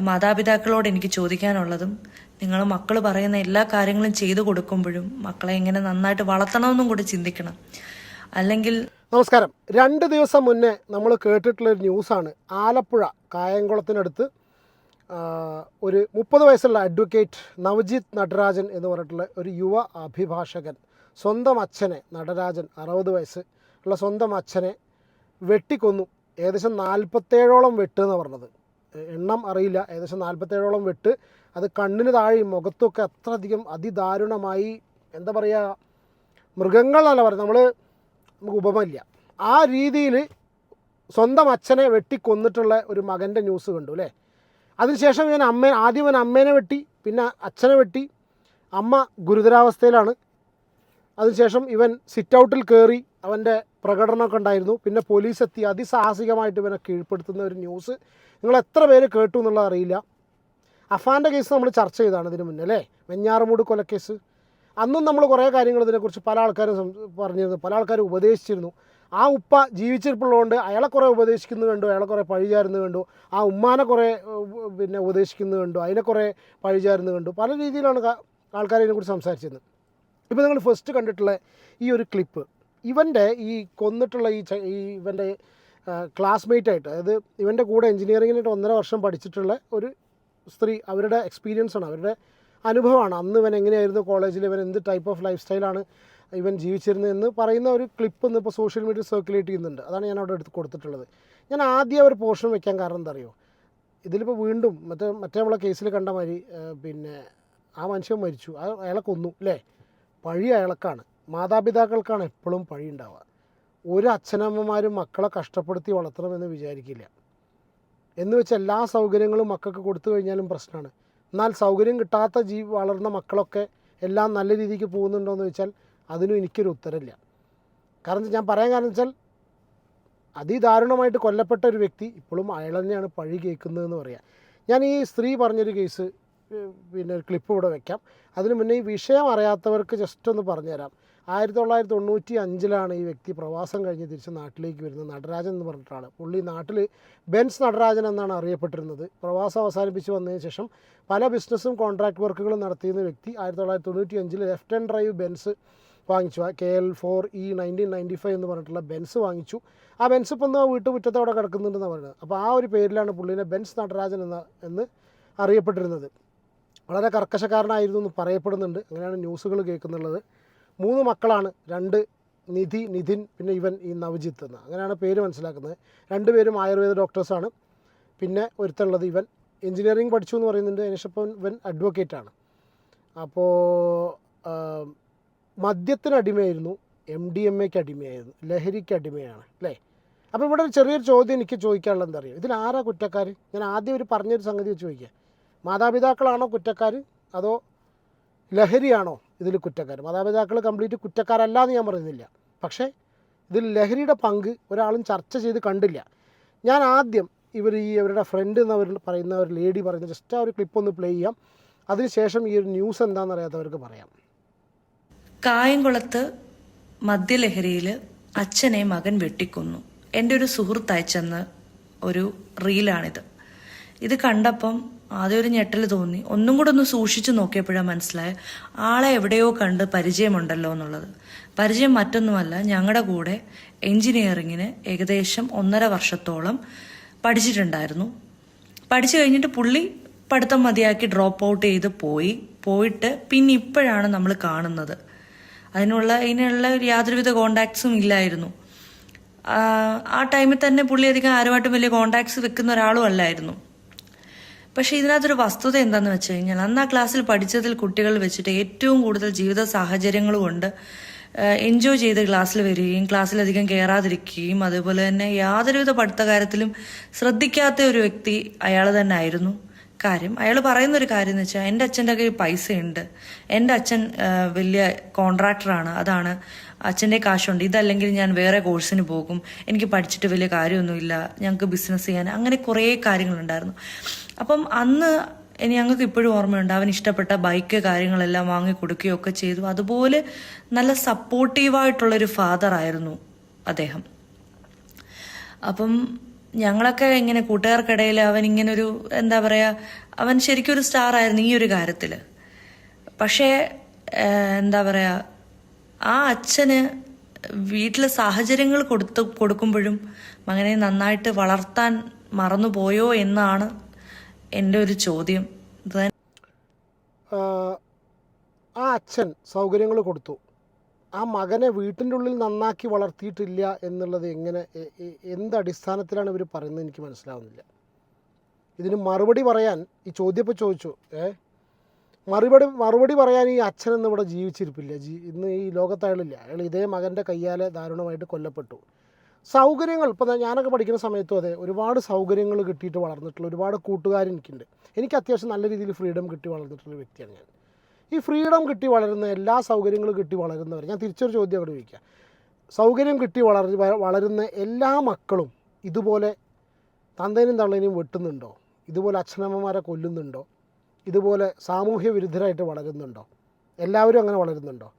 മാതാപിതാക്കളോട് എനിക്ക് ചോദിക്കാനുള്ളതും നിങ്ങൾ മക്കൾ പറയുന്ന എല്ലാ കാര്യങ്ങളും ചെയ്തു കൊടുക്കുമ്പോഴും മക്കളെ എങ്ങനെ നന്നായിട്ട് വളർത്തണമെന്നും കൂടി ചിന്തിക്കണം. അല്ലെങ്കിൽ നമസ്കാരം. 2 ദിവസം മുന്നേ നമ്മൾ കേട്ടിട്ടുള്ളൊരു ന്യൂസാണ്. ആലപ്പുഴ കായംകുളത്തിനടുത്ത് ഒരു 30 വയസ്സുള്ള അഡ്വക്കേറ്റ് നവജിത്ത് നടരാജൻ എന്ന് പറഞ്ഞിട്ടുള്ള ഒരു യുവ അഭിഭാഷകൻ സ്വന്തം അച്ഛനെ, നടരാജൻ 60 വയസ്സ് ഉള്ള സ്വന്തം അച്ഛനെ വെട്ടിക്കൊന്നു. ഏകദേശം 47ഓളം വെട്ട് എന്ന് പറഞ്ഞത്, എണ്ണം അറിയില്ല, ഏകദേശം 47ഓളം വെട്ട്. അത് കണ്ണിന് താഴെയും മുഖത്തൊക്കെ അത്രയധികം അതിദാരുണമായി, എന്താ പറയുക, മൃഗങ്ങളല്ല പറയുന്നത്, നമുക്ക് ഉപമയില്ല, ആ രീതിയിൽ സ്വന്തം അച്ഛനെ വെട്ടിക്കൊന്നിട്ടുള്ള ഒരു മകൻ്റെ ന്യൂസ് കണ്ടു അല്ലേ. അതിനുശേഷം ആദ്യം അമ്മേനെ വെട്ടി, പിന്നെ അച്ഛനെ വെട്ടി. അമ്മ ഗുരുതരാവസ്ഥയിലാണ്. അതിനുശേഷം ഇവൻ സിറ്റ് ഔട്ടിൽ കയറി അവൻ്റെ പ്രകടനമൊക്കെ ഉണ്ടായിരുന്നു. പിന്നെ പോലീസ് എത്തി അതിസാഹസികമായിട്ട് ഇവനെ കീഴ്പ്പെടുത്തുന്ന ഒരു ന്യൂസ് നിങ്ങൾ എത്ര പേര് കേട്ടു എന്നുള്ളത് അറിയില്ല. അഫാൻ്റെ കേസ് നമ്മൾ ചർച്ച ചെയ്തതാണ് ഇതിന് മുന്നേ അല്ലേ, വെഞ്ഞാറമൂട് കൊലക്കേസ്. അന്നും നമ്മൾ കുറേ കാര്യങ്ങൾ ഇതിനെക്കുറിച്ച് പല ആൾക്കാരും പറഞ്ഞിരുന്നു, പല ആൾക്കാരും ഉപദേശിച്ചിരുന്നു. ആ ഉപ്പ ജീവിച്ചിരിപ്പുള്ളതുകൊണ്ട് അയാളെ കുറേ ഉപദേശിക്കുന്നത് കണ്ടു, അയാളെ കുറേ പഴിചാരുന്നത് കണ്ടു, ആ ഉമ്മാനെ കുറേ ഉപദേശിക്കുന്നത് കണ്ടു, അതിനെ കുറേ പഴിചാരുന്നത് കണ്ടു. പല രീതിയിലാണ് ആൾക്കാർ ഇതിനെക്കുറിച്ച് സംസാരിച്ചിരുന്നത്. ഇപ്പോൾ നിങ്ങൾ ഫസ്റ്റ് കണ്ടിട്ടുള്ള ഈ ഒരു ക്ലിപ്പ്, ഇവൻ്റെ ഈ കൊന്നിട്ടുള്ള ഇവൻ്റെ ക്ലാസ്മേറ്റായിട്ട്, അതായത് ഇവൻ്റെ കൂടെ എഞ്ചിനീയറിങ്ങിനായിട്ട് 1.5 വർഷം പഠിച്ചിട്ടുള്ള ഒരു സ്ത്രീ, അവരുടെ എക്സ്പീരിയൻസാണ്, അവരുടെ അനുഭവമാണ്. അന്ന് ഇവൻ എങ്ങനെയായിരുന്നു കോളേജിൽ, ഇവൻ എന്ത് ടൈപ്പ് ഓഫ് ലൈഫ് സ്റ്റൈലാണ് ഇവൻ ജീവിച്ചിരുന്നതെന്ന് പറയുന്ന ഒരു ക്ലിപ്പ് ഇന്ന് ഇപ്പോൾ സോഷ്യൽ മീഡിയ സർക്കുലേറ്റ് ചെയ്യുന്നുണ്ട്. അതാണ് ഞാൻ അവിടെ എടുത്ത് കൊടുത്തിട്ടുള്ളത്. ഞാൻ ആദ്യം ഒരു പോർഷൻ വെക്കാൻ കാരണം എന്താ അറിയോ, ഇതിലിപ്പോൾ വീണ്ടും മറ്റേ നമ്മളെ കേസിൽ കണ്ട മാതിരി ആ മനുഷ്യൻ മരിച്ചു, അയാളെ കൊന്നു അല്ലേ, പഴി അയാൾക്കാണ്. മാതാപിതാക്കൾക്കാണ് എപ്പോഴും പഴി ഉണ്ടാവുക. ഒരു അച്ഛനമ്മമാരും മക്കളെ കഷ്ടപ്പെടുത്തി വളർത്തണമെന്ന് വിചാരിക്കില്ല. എന്ന് വെച്ച് എല്ലാ സൗകര്യങ്ങളും മക്കൾക്ക് കൊടുത്തു കഴിഞ്ഞാലും പ്രശ്നമാണ്. എന്നാൽ സൗകര്യം കിട്ടാത്ത വളർന്ന മക്കളൊക്കെ എല്ലാം നല്ല രീതിക്ക് പോകുന്നുണ്ടോയെന്ന് വെച്ചാൽ അതിനും എനിക്കൊരു ഉത്തരമില്ല. കാരണം ഞാൻ പറയാൻ കാരണം വെച്ചാൽ അതിദാരുണമായിട്ട് കൊല്ലപ്പെട്ട ഒരു വ്യക്തി ഇപ്പോഴും അയാൾ തന്നെയാണ് പഴി കേൾക്കുന്നതെന്ന് പറയാം. ഞാൻ ഈ സ്ത്രീ പറഞ്ഞൊരു കേസ് ഒരു ക്ലിപ്പ് ഇവിടെ വെക്കാം. അതിന് മുന്നേ ഈ വിഷയം അറിയാത്തവർക്ക് ജസ്റ്റ് ഒന്ന് പറഞ്ഞുതരാം. 1995 ഈ വ്യക്തി പ്രവാസം കഴിഞ്ഞ് തിരിച്ച് നാട്ടിലേക്ക് വരുന്നത്. നടരാജൻ എന്ന് പറഞ്ഞിട്ടാണ് പുള്ളി. നാട്ടിൽ ബെൻസ് നടരാജൻ എന്നാണ് അറിയപ്പെട്ടിരുന്നത്. പ്രവാസം അവസാനിപ്പിച്ച് വന്നതിന് ശേഷം പല ബിസിനസ്സും കോൺട്രാക്ട് വർക്കുകളും നടത്തിയിരുന്ന വ്യക്തി 1995 ലെഫ്റ്റ് ആൻഡ് ഡ്രൈവ് ബെൻസ് വാങ്ങിച്ചു. KL4E 1995 എന്ന് പറഞ്ഞിട്ടുള്ള ബെൻസ് വാങ്ങിച്ചു. ആ ബെൻസ് ഇപ്പോൾ ഒന്ന് വീട്ടുമുറ്റത്ത് അവിടെ കിടക്കുന്നുണ്ടെന്നാണ് പറയുന്നത്. അപ്പോൾ ആ ഒരു പേരിലാണ് പുള്ളിനെ ബെൻസ് നടരാജൻ എന്ന് അറിയപ്പെട്ടിരുന്നത്. വളരെ കർക്കശക്കാരനായിരുന്നു എന്ന് പറയപ്പെടുന്നുണ്ട്. അങ്ങനെയാണ് ന്യൂസുകൾ കേൾക്കുന്നുള്ളത്. 3 മക്കളാണ്, 2 നിധിൻ, പിന്നെ ഇവൻ ഈ നവജിത്ത് എന്ന്, അങ്ങനെയാണ് പേര് മനസ്സിലാക്കുന്നത്. 2 പേരും ആയുർവേദ ഡോക്ടേഴ്സാണ്. പിന്നെ ഒരുത്തുള്ളത് ഇവൻ എഞ്ചിനീയറിംഗ് പഠിച്ചു എന്ന് പറയുന്നുണ്ട്. അതിനുശേഷം ഇവൻ അഡ്വക്കേറ്റാണ്. അപ്പോൾ മദ്യത്തിന് അടിമയായിരുന്നു, MDMAക്ക് അടിമയായിരുന്നു, ലഹരിക്ക് അടിമയാണ് അല്ലേ. അപ്പോൾ ഇവിടെ ഒരു ചെറിയൊരു ചോദ്യം എനിക്ക് ചോദിക്കാനുള്ളത് എന്താ അറിയുമോ, ഇതിൽ ആരാ കുറ്റക്കാർ? ഞാൻ ആദ്യം പറഞ്ഞൊരു സംഗതി വെച്ച് ചോദിക്കുക. മാതാപിതാക്കളാണോ കുറ്റക്കാർ, അതോ ലഹരിയാണോ ഇതിൽ കുറ്റക്കാർ? മാതാപിതാക്കൾ കംപ്ലീറ്റ് കുറ്റക്കാരല്ല എന്ന് ഞാൻ പറയുന്നില്ല, പക്ഷേ ഇതിൽ ലഹരിയുടെ പങ്ക് ഒരാളും ചർച്ച ചെയ്ത് കണ്ടില്ല. ഞാൻ ആദ്യം ഇവരുടെ ഫ്രണ്ട് എന്നവർ പറയുന്ന ഒരു ലേഡി പറയുന്ന ജസ്റ്റ് ആ ഒരു ക്ലിപ്പ് ഒന്ന് പ്ലേ ചെയ്യാം. അതിനുശേഷം ഈ ഒരു ന്യൂസ് എന്താണെന്ന് അറിയാത്തവർക്ക് പറയാം. കായംകുളത്ത് മദ്യലഹരിയിൽ അച്ഛനെ മകൻ വെട്ടിക്കൊന്നു. എൻ്റെ ഒരു സുഹൃത്ത് അയച്ചെന്ന ഒരു റീലാണിത്. ഇത് കണ്ടപ്പം ആദ്യം ഒരു ഞെട്ടൽ തോന്നി. ഒന്നും കൂടെ ഒന്ന് സൂക്ഷിച്ചു നോക്കിയപ്പോഴാണ് മനസ്സിലായ ആളെ എവിടെയോ കണ്ട് പരിചയമുണ്ടല്ലോ എന്നുള്ളത്. പരിചയം മറ്റൊന്നുമല്ല, ഞങ്ങളുടെ കൂടെ എഞ്ചിനീയറിങ്ങിന് ഏകദേശം 1.5 വർഷത്തോളം പഠിച്ചിട്ടുണ്ടായിരുന്നു. പഠിച്ചു കഴിഞ്ഞിട്ട് പുള്ളി പഠിത്തം മതിയാക്കി ഡ്രോപ്പ് ഔട്ട് ചെയ്ത് പോയിട്ട് പിന്നെ ഇപ്പോഴാണ് നമ്മൾ കാണുന്നത്. ഇതിനുള്ള യാതൊരുവിധ കോണ്ടാക്ട്സും ഇല്ലായിരുന്നു. ആ ടൈമിൽ തന്നെ പുള്ളി അധികം ആരുമായിട്ടും വലിയ കോണ്ടാക്ട്സ് വെക്കുന്ന ഒരാളും അല്ലായിരുന്നു. പക്ഷേ ഇതിനകത്തൊരു വസ്തുത എന്താണെന്ന് വെച്ച് കഴിഞ്ഞാൽ, അന്ന് ആ ക്ലാസ്സിൽ പഠിച്ചതിൽ കുട്ടികൾ വെച്ചിട്ട് ഏറ്റവും കൂടുതൽ ജീവിത സാഹചര്യങ്ങൾ കൊണ്ട് എൻജോയ് ചെയ്ത് ക്ലാസ്സിൽ വരികയും ക്ലാസ്സിലധികം കയറാതിരിക്കുകയും അതുപോലെ തന്നെ യാതൊരുവിധ പഠിത്ത കാര്യത്തിലും ശ്രദ്ധിക്കാത്ത ഒരു വ്യക്തി അയാൾ തന്നെ ആയിരുന്നു. കാര്യം അയാൾ പറയുന്നൊരു കാര്യം എന്ന് വെച്ചാൽ, എൻ്റെ അച്ഛൻ്റെ കയ്യിൽ പൈസയുണ്ട്, എൻ്റെ അച്ഛൻ വലിയ കോൺട്രാക്ടറാണ്, അതാണ് അച്ഛൻ്റെ കാശുണ്ട്, ഇതല്ലെങ്കിൽ ഞാൻ വേറെ കോഴ്സിന് പോകും, എനിക്ക് പഠിച്ചിട്ട് വലിയ കാര്യമൊന്നുമില്ല, ഞങ്ങൾക്ക് ബിസിനസ് ചെയ്യാൻ, അങ്ങനെ കുറേ കാര്യങ്ങളുണ്ടായിരുന്നു. അപ്പം അന്ന് ഞങ്ങൾക്ക് ഇപ്പോഴും ഓർമ്മയുണ്ട്, അവൻ ഇഷ്ടപ്പെട്ട ബൈക്ക് കാര്യങ്ങളെല്ലാം വാങ്ങി കൊടുക്കുകയൊക്കെ ചെയ്തു. അതുപോലെ നല്ല സപ്പോർട്ടീവായിട്ടുള്ളൊരു ഫാദർ ആയിരുന്നു അദ്ദേഹം. അപ്പം ഞങ്ങളൊക്കെ ഇങ്ങനെ കൂട്ടുകാർക്കിടയിൽ അവൻ ഇങ്ങനൊരു എന്താ പറയാ, അവൻ ശരിക്കും ഒരു സ്റ്റാർ ആയിരുന്നു ഈ ഒരു കാര്യത്തില്. പക്ഷേ എന്താ പറയാ, ആ അച്ഛന് വീട്ടിലെ സാഹചര്യങ്ങൾ കൊടുക്കുമ്പോഴും മകനെ നന്നായിട്ട് വളർത്താൻ മറന്നുപോയോ എന്നാണ് എൻ്റെ ഒരു ചോദ്യം. ആ അച്ഛൻ സൗകര്യങ്ങൾ കൊടുത്തു, ആ മകനെ വീട്ടിൻ്റെ ഉള്ളിൽ നന്നാക്കി വളർത്തിയിട്ടില്ല എന്നുള്ളത് എങ്ങനെ, എന്ത് അടിസ്ഥാനത്തിലാണ് ഇവർ പറയുന്നത് എനിക്ക് മനസ്സിലാവുന്നില്ല. ഇതിന് മറുപടി പറയാൻ ഈ ചോദ്യം ഇപ്പോൾ ചോദിച്ചു, മറുപടി പറയാൻ ഈ അച്ഛനൊന്നും ഇവിടെ ജീവിച്ചിരിപ്പില്ല. ഇന്ന് ഈ ലോകത്ത് അയാളില്ല. അയാൾ ഇതേ മകൻ്റെ കയ്യാലെ ദാരുണമായിട്ട് കൊല്ലപ്പെട്ടു. സൗകര്യങ്ങൾ ഇപ്പോൾ ഞാനൊക്കെ പഠിക്കുന്ന സമയത്തും അതെ, ഒരുപാട് സൗകര്യങ്ങൾ കിട്ടിയിട്ട് വളർന്നിട്ടുള്ള ഒരുപാട് കൂട്ടുകാർ എനിക്കുണ്ട്. എനിക്ക് അത്യാവശ്യം നല്ല രീതിയിൽ ഫ്രീഡം കിട്ടി വളർന്നിട്ടുള്ള വ്യക്തിയാണ് ഞാൻ. ഈ ഫ്രീഡം കിട്ടി വളരുന്ന, എല്ലാ സൗകര്യങ്ങളും കിട്ടി വളരുന്നവർ, ഞാൻ തിരിച്ചൊരു ചോദ്യം അവിടെ ചോദിക്കുക, സൗകര്യം കിട്ടി വളരുന്ന എല്ലാ മക്കളും ഇതുപോലെ തന്തേനും തള്ളേനും വെട്ടുന്നുണ്ടോ? ഇതുപോലെ അച്ഛനമ്മമാരെ കൊല്ലുന്നുണ്ടോ? ഇതുപോലെ സാമൂഹ്യ വിരുദ്ധരായിട്ട് വളരുന്നുണ്ടോ? എല്ലാവരും അങ്ങനെ വളരുന്നുണ്ടോ?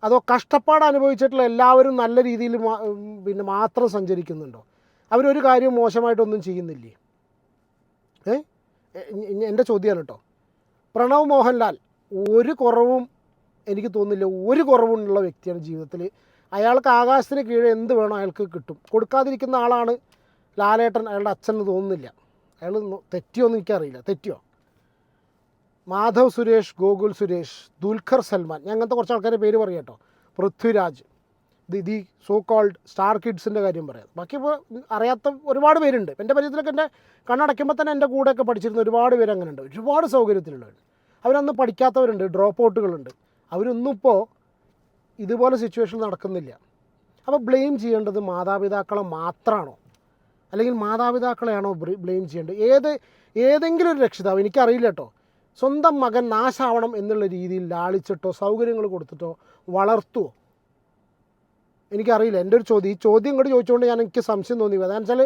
അതോ കഷ്ടപ്പാട് അനുഭവിച്ചിട്ടുള്ള എല്ലാവരും നല്ല രീതിയിൽ മാത്രം സഞ്ചരിക്കുന്നുണ്ടോ? അവരൊരു കാര്യവും മോശമായിട്ടൊന്നും ചെയ്യുന്നില്ലേ? എൻ്റെ ചോദ്യമാണ് കേട്ടോ. പ്രണവ് മോഹൻലാൽ ഒരു കുറവും എനിക്ക് തോന്നുന്നില്ല, ഒരു കുറവുള്ള വ്യക്തിയാണ് ജീവിതത്തിൽ. അയാൾക്ക് ആകാശത്തിന് കീഴെ എന്ത് വേണോ അയാൾക്ക് കിട്ടും. കൊടുക്കാതിരിക്കുന്ന ആളാണ് ലാലേട്ടൻ, അയാളുടെ അച്ഛന് തോന്നുന്നില്ല. അയാൾ തെറ്റിയോ എന്ന് എനിക്കറിയില്ല. തെറ്റിയോ? മാധവ് സുരേഷ്, ഗോകുൽ സുരേഷ്, ദുൽഖർ സൽമാൻ, ഞാൻ അങ്ങനത്തെ കുറച്ച് ആൾക്കാരുടെ പേര് പറയാം കേട്ടോ. Prithviraj, the so called star കിഡ്സിൻ്റെ കാര്യം പറയാം. ബാക്കി ഇപ്പോൾ അറിയാത്ത ഒരുപാട് പേരുണ്ട്. എൻ്റെ പരിചയത്തിലൊക്കെ എൻ്റെ കണ്ണടയ്ക്കുമ്പോൾ തന്നെ എൻ്റെ കൂടെയൊക്കെ പഠിച്ചിരുന്ന ഒരുപാട് പേര് അങ്ങനെ ഉണ്ട്. ഒരുപാട് സൗകര്യത്തിലുള്ളവർ. അവരന്ന് പഠിക്കാത്തവരുണ്ട്, ഡ്രോപ്പ് ഔട്ടുകളുണ്ട്. അവരൊന്നും ഇപ്പോൾ ഇതുപോലെ സിറ്റുവേഷൻ നടക്കുന്നില്ല. അപ്പോൾ ബ്ലെയിം ചെയ്യേണ്ടത് മാതാപിതാക്കളെ മാത്രമാണോ, അല്ലെങ്കിൽ മാതാപിതാക്കളെയാണോ ബ്ലെയിം ചെയ്യേണ്ടത്? ഏതെങ്കിലും ഒരു രക്ഷിതാവ്, എനിക്കറിയില്ല കേട്ടോ, സ്വന്തം മകൻ നാശാവണം എന്നുള്ള രീതിയിൽ ലാളിച്ചിട്ടോ സൗകര്യങ്ങൾ കൊടുത്തിട്ടോ വളർത്തുമോ? എനിക്കറിയില്ല. എൻ്റെ ഒരു ചോദ്യം, ഈ ചോദ്യം ഇങ്ങോട്ട് ചോദിച്ചുകൊണ്ട് എനിക്ക് സംശയം തോന്നി. അതാണെന്ന് വെച്ചാൽ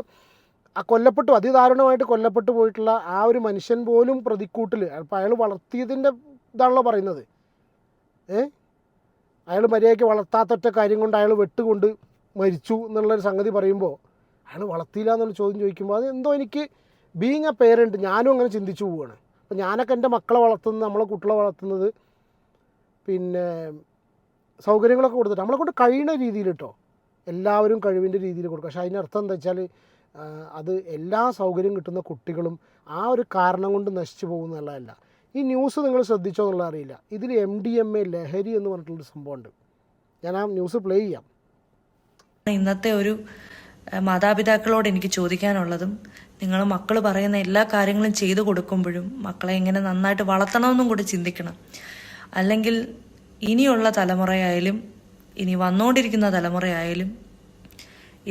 ആ കൊല്ലപ്പെട്ടു, അതിദാരുണമായിട്ട് കൊല്ലപ്പെട്ടു പോയിട്ടുള്ള ആ ഒരു മനുഷ്യൻ പോലും പ്രതിക്കൂട്ടിൽ, അപ്പോൾ അയാൾ വളർത്തിയതിൻ്റെ ഇതാണല്ലോ പറയുന്നത്. അയാൾ മര്യാദയ്ക്ക് വളർത്താത്തൊറ്റ കാര്യം കൊണ്ട് അയാൾ വെട്ടുകൊണ്ട് മരിച്ചു എന്നുള്ളൊരു സംഗതി പറയുമ്പോൾ അയാൾ വളർത്തിയില്ല എന്നുള്ള ചോദ്യം ചോദിക്കുമ്പോൾ അത് എന്തോ എനിക്ക് ബീങ് എ പേരൻറ്റ് ഞാനും അങ്ങനെ ചിന്തിച്ചു പോവുകയാണ്. അപ്പോൾ ഞാനൊക്കെ എൻ്റെ മക്കളെ വളർത്തുന്നത്, നമ്മളെ കുട്ടികളെ വളർത്തുന്നത് പിന്നെ സൗകര്യങ്ങളൊക്കെ കൊടുത്തിട്ട് നമ്മളെ കൊണ്ട് കഴിയുന്ന രീതിയിൽ കേട്ടോ, എല്ലാവരും കഴിവിൻ്റെ രീതിയിൽ കൊടുക്കുക. പക്ഷേ അതിനർത്ഥം എന്താ വെച്ചാൽ അത് എല്ലാ സൗകര്യം കിട്ടുന്ന കുട്ടികളും ആ ഒരു കാരണം കൊണ്ട് നശിച്ചു പോകുന്നതല്ല. ഈ ന്യൂസ് നിങ്ങൾ ശ്രദ്ധിച്ചോ എന്നുള്ള അറിയില്ല. ഇതിൽ MDMA ലഹരി എന്ന് പറഞ്ഞിട്ടുള്ളൊരു സംഭവമുണ്ട്. ഞാൻ ആ ന്യൂസ് പ്ലേ ചെയ്യാം. ഇന്നത്തെ ഒരു മാതാപിതാക്കളോട് എനിക്ക് ചോദിക്കാനുള്ളതും, നിങ്ങൾ മക്കൾ പറയുന്ന എല്ലാ കാര്യങ്ങളും ചെയ്തു കൊടുക്കുമ്പോഴും മക്കളെ എങ്ങനെ നന്നായിട്ട് വളർത്തണമെന്നും കൂടി ചിന്തിക്കണം. അല്ലെങ്കിൽ ഇനിയുള്ള തലമുറയായാലും ഇനി വന്നുകൊണ്ടിരിക്കുന്ന തലമുറയായാലും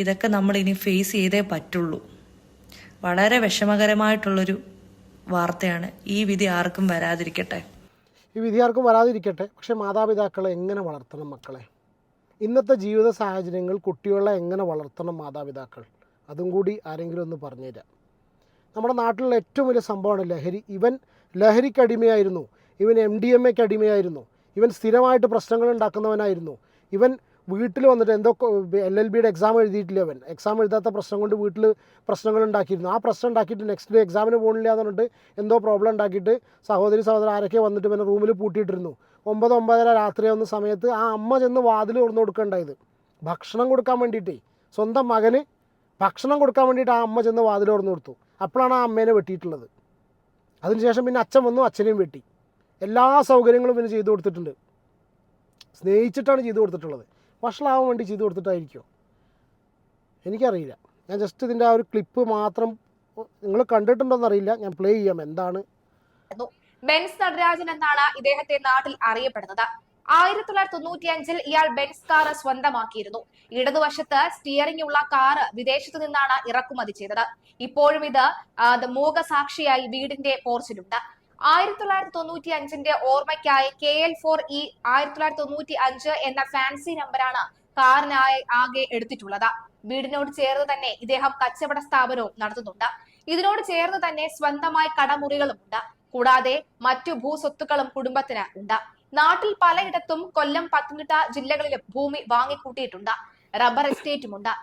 ഇതൊക്കെ നമ്മൾ ഇനി ഫേസ് ചെയ്തേ പറ്റുള്ളൂ. വളരെ വിഷമകരമായിട്ടുള്ളൊരു വാർത്തയാണ്. ഈ വിധി ആർക്കും വരാതിരിക്കട്ടെ. ഈ വിധി ആർക്കും വരാതിരിക്കട്ടെ. പക്ഷേ മാതാപിതാക്കളെ എങ്ങനെ വളർത്തണം മക്കളെ? ഇന്നത്തെ ജീവിത സാഹചര്യങ്ങൾ കുട്ടികളെ എങ്ങനെ വളർത്തണം മാതാപിതാക്കൾ? അതും കൂടി ആരെങ്കിലും ഒന്ന് പറഞ്ഞുതരാം. നമ്മുടെ നാട്ടിലുള്ള ഏറ്റവും വലിയ സംഭവമാണ് ലഹരി. ഇവൻ ലഹരിക്ക് അടിമയായിരുന്നു, ഇവൻ MDMAക്ക് അടിമയായിരുന്നു, ഇവൻ സ്ഥിരമായിട്ട് പ്രശ്നങ്ങൾ ഉണ്ടാക്കുന്നവനായിരുന്നു. ഇവൻ വീട്ടിൽ വന്നിട്ട് എന്തോ LLBയുടെ എക്സാം എഴുതിയിട്ടില്ല, അവൻ എക്സാം എഴുതാത്ത പ്രശ്നം കൊണ്ട് വീട്ടിൽ പ്രശ്നങ്ങൾ ഉണ്ടാക്കിയിരുന്നു. ആ പ്രശ്നം ഉണ്ടാക്കിയിട്ട് നെക്സ്റ്റ് ഡേ എക്സാമിന് പോകണില്ല എന്ന് പറഞ്ഞിട്ട് എന്തോ പ്രോബ്ലം ഉണ്ടാക്കിയിട്ട് സഹോദരൻ ആരൊക്കെ വന്നിട്ട് ഇവനെ റൂമിൽ പൂട്ടിയിട്ടിരുന്നു. 9-9:30 രാത്രിയാവുന്ന സമയത്ത് ആ അമ്മ ചെന്ന് വാതിൽ തുറന്നു കൊടുക്കേണ്ടായത് ഭക്ഷണം കൊടുക്കാൻ വേണ്ടിയിട്ടേ. സ്വന്തം മകന് ഭക്ഷണം കൊടുക്കാൻ വേണ്ടിയിട്ട് ആ അമ്മ ചെന്ന് വാതിൽ തുറന്നു കൊടുത്തു. അപ്പോഴാണ് ആ അമ്മേനെ വെട്ടിയിട്ടുള്ളത്. അതിനുശേഷം പിന്നെ അച്ഛൻ വന്നു, അച്ഛനെയും വെട്ടി. എല്ലാ സൗകര്യങ്ങളും പിന്നെ ചെയ്തു കൊടുത്തിട്ടുണ്ട്. സ്നേഹിച്ചിട്ടാണ് ചെയ്തു കൊടുത്തിട്ടുള്ളത്. വഷളാവാൻ വേണ്ടി ചെയ്തു കൊടുത്തിട്ടായിരിക്കുമോ എനിക്കറിയില്ല. ഞാൻ ജസ്റ്റ് ഇതിൻ്റെ ആ ഒരു ക്ലിപ്പ് മാത്രം നിങ്ങൾ കണ്ടിട്ടുണ്ടോയെന്നറിയില്ല, ഞാൻ പ്ലേ ചെയ്യാം. എന്താണ്? ബെൻസ് നടരാജൻ എന്നാണ് ഇദ്ദേഹത്തെ നാട്ടിൽ അറിയപ്പെടുന്നത്. 1995 ഇയാൾ ബെൻസ് കാർ സ്വന്തമാക്കിയിരുന്നു. ഇടതുവശത്ത് സ്റ്റിയറിംഗ് ഉള്ള കാറ് വിദേശത്തു നിന്നാണ് ഇറക്കുമതി ചെയ്തത്. ഇപ്പോഴും ഇത് മൂകസാക്ഷിയായി വീടിന്റെ പോർച്ചിലുണ്ട്. 1995 ഓർമ്മയ്ക്കായി KL4E 1995 എന്ന ഫാൻസി നമ്പറാണ് കാറിനായി ആകെ എടുത്തിട്ടുള്ളത്. വീടിനോട് ചേർന്ന് തന്നെ ഇദ്ദേഹം കച്ചവട സ്ഥാപനവും നടത്തുന്നുണ്ട്. ഇതിനോട് ചേർന്ന് തന്നെ സ്വന്തമായി കടമുറികളും ഉണ്ട്. കൂടാതെ മറ്റു ഭൂസ്വത്തുക്കളും കുടുംബത്തിന് ഉണ്ട്. നാട്ടിൽ പലയിടത്തും കൊല്ലം, പത്തനംതിട്ട ജില്ലകളിലും ഭൂമി വാങ്ങിക്കൂട്ടിയിട്ടുണ്ട്. റബ്ബർ എസ്റ്റേറ്റുമുണ്ട്.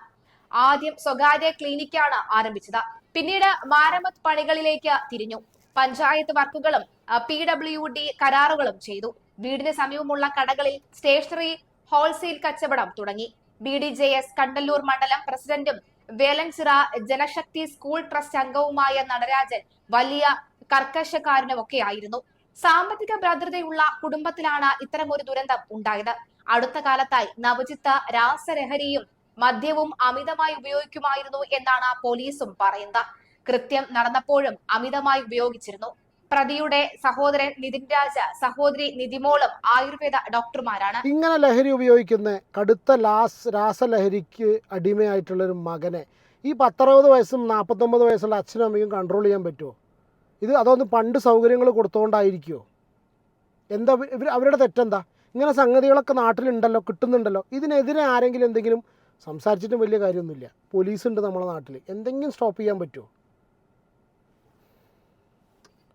ആദ്യം സ്വകാര്യ ക്ലിനിക്കാണ് ആരംഭിച്ചത്. പിന്നീട് മരാമത്ത് പണികളിലേക്ക് തിരിഞ്ഞു. പഞ്ചായത്ത് വർക്കുകളും PWD കരാറുകളും ചെയ്തു. വീടിന് സമീപമുള്ള കടകളിൽ സ്റ്റേഷനറി ഹോൾസെയിൽ കച്ചവടം തുടങ്ങി. BDJS കണ്ടല്ലൂർ മണ്ഡലം പ്രസിഡന്റും വേലൻസിറ ജനശക്തി സ്കൂൾ ട്രസ്റ്റ് അംഗവുമായ നടരാജൻ വലിയ കർക്കശക്കാരനുമൊക്കെയായിരുന്നു. സാമ്പത്തിക ഭദ്രതയുള്ള കുടുംബത്തിലാണ് ഇത്തരമൊരു ദുരന്തം ഉണ്ടായത്. അടുത്ത കാലത്തായി നവജിത്ത് രാസലഹരിയും മദ്യവും അമിതമായി ഉപയോഗിക്കുമായിരുന്നു എന്നാണ് പോലീസും പറയുന്നത്. കൃത്യം നടന്നപ്പോഴും അമിതമായി ഉപയോഗിച്ചിരുന്നു. പ്രതിയുടെ സഹോദരൻ നിതിൻ രാജ്, സഹോദരി നിതിമോളും ആയുർവേദ ഡോക്ടർമാരാണ്. ഇങ്ങനെ ലഹരി ഉപയോഗിക്കുന്ന കടുത്ത രാസലഹരിക്ക് അടിമയായിട്ടുള്ളൊരു മകനെ ഈ 19 വയസ്സും 49 വയസ്സുള്ള അച്ഛനും അമ്മയും കൺട്രോൾ ചെയ്യാൻ പറ്റുമോ? അതൊന്ന് പണ്ട് സൗകര്യങ്ങൾ കൊടുത്തുകൊണ്ടായിരിക്കുമോ? എന്താ അവരുടെ തെറ്റെന്താ? ഇങ്ങനെ സംഗതികളൊക്കെ നാട്ടിലുണ്ടല്ലോ, കിട്ടുന്നുണ്ടല്ലോ. ഇതിനെതിരെ ആരെങ്കിലും എന്തെങ്കിലും സംസാരിച്ചിട്ടും വലിയ കാര്യമൊന്നുമില്ല. പോലീസുണ്ട് നമ്മുടെ നാട്ടിൽ. എന്തെങ്കിലും സ്റ്റോപ്പ് ചെയ്യാൻ പറ്റുമോ?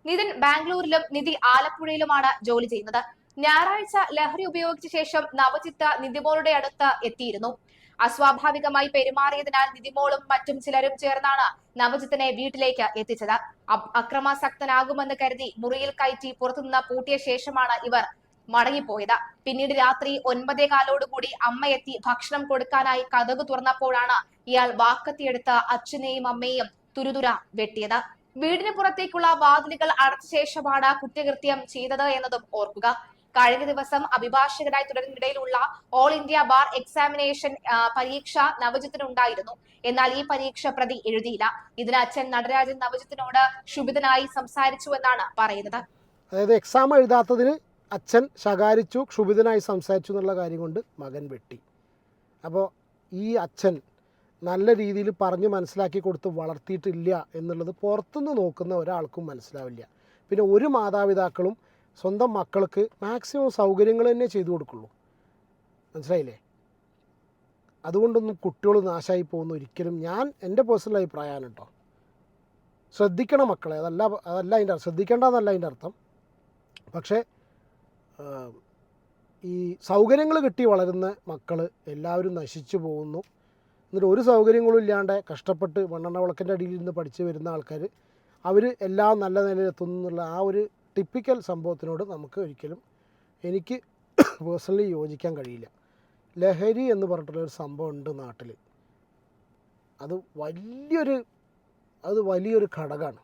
നിതിൻ ബാംഗ്ലൂരിലും നിധി ആലപ്പുഴയിലുമാണ് ജോലി ചെയ്യുന്നത്. ഞായറാഴ്ച ലഹരി ഉപയോഗിച്ച ശേഷം നവജിത്ത് നിതിമോളുടെ അടുത്ത് എത്തിയിരുന്നു. അസ്വാഭാവികമായി പെരുമാറിയതിനാൽ നിതിമോളും മറ്റും ചിലരും ചേർന്നാണ് നവജിത്തിനെ വീട്ടിലേക്ക് എത്തിച്ചത്. അക്രമാസക്തനാകുമെന്ന് കരുതി മുറിയിൽ കയറ്റി പുറത്തുനിന്ന് പൂട്ടിയ ശേഷമാണ് ഇവർ മടങ്ങിപ്പോയത്. പിന്നീട് രാത്രി 9:15 അമ്മയെത്തി ഭക്ഷണം കൊടുക്കാനായി കതക് തുറന്നപ്പോഴാണ് ഇയാൾ വാക്കത്തിയെടുത്ത് അച്ഛനെയും അമ്മയെയും തുരുതുര വെട്ടിയത്. വീടിന് പുറത്തേക്കുള്ള വാതിലുകൾ അടച്ച ശേഷമാണ് കുറ്റകൃത്യം ചെയ്തത് എന്നതും ഓർക്കുക. കഴിഞ്ഞ ദിവസം അഭിഭാഷകനായി തുടരുന്നതിനിടയിലുള്ള ഓൾ ഇന്ത്യ ബാർ എക്സാമിനേഷൻ പരീക്ഷ നവജിത്തിനുണ്ടായിരുന്നു. എന്നാൽ ഈ പരീക്ഷ പ്രതി എഴുതിയില്ല. ഇതിന് അച്ഛൻ നടരാജൻ നവജിത്തിനോട് ക്ഷുഭിതനായി സംസാരിച്ചു എന്നാണ് പറയുന്നത്. അതായത് എക്സാം എഴുതാത്തതിന് അച്ഛൻ ശകാരിച്ചു, ക്ഷുഭിതനായി സംസാരിച്ചു എന്നുള്ള കാര്യം കൊണ്ട് മകൻ വെട്ടി. അപ്പോൾ ഈ അച്ഛൻ നല്ല രീതിയിൽ പറഞ്ഞ് മനസ്സിലാക്കി കൊടുത്ത് വളർത്തിയിട്ടില്ല എന്നുള്ളത് പുറത്തുനിന്ന് നോക്കുന്ന ഒരാൾക്കും മനസ്സിലാവില്ല. പിന്നെ ഒരു മാതാപിതാക്കളും സ്വന്തം മക്കൾക്ക് മാക്സിമം സൗകര്യങ്ങൾ തന്നെ ചെയ്തു കൊടുക്കുള്ളൂ. മനസ്സിലായില്ലേ? അതുകൊണ്ടൊന്നും കുട്ടികൾ നാശമായി പോകുന്ന ഒരിക്കലും എൻ്റെ പേഴ്സണൽ അഭിപ്രായമാണ് കേട്ടോ. ശ്രദ്ധിക്കണം മക്കളെ, അതല്ല അതിൻ്റെ ശ്രദ്ധിക്കേണ്ടതെന്നല്ല അതിൻ്റെ അർത്ഥം. പക്ഷേ ഈ സൗകര്യങ്ങൾ കിട്ടി വളരുന്ന മക്കൾ എല്ലാവരും നശിച്ചു പോകുന്നു. എന്നിട്ട് ഒരു സൗകര്യങ്ങളും ഇല്ലാണ്ട് കഷ്ടപ്പെട്ട് മണ്ണെണ്ണ വിളക്കിൻ്റെ അടിയിൽ നിന്ന് പഠിച്ച് വരുന്ന ആൾക്കാർ അവർ എല്ലാം നല്ല നിലയിൽ എത്തുന്നു എന്നുള്ള ആ ഒരു ടിപ്പിക്കൽ സംഭവത്തിനോട് എനിക്ക് പേഴ്സണലി യോജിക്കാൻ കഴിയില്ല. ലഹരി എന്ന് പറഞ്ഞിട്ടുള്ളൊരു സംഭവം ഉണ്ട് നാട്ടിൽ. അത് വലിയൊരു ഘടകമാണ്.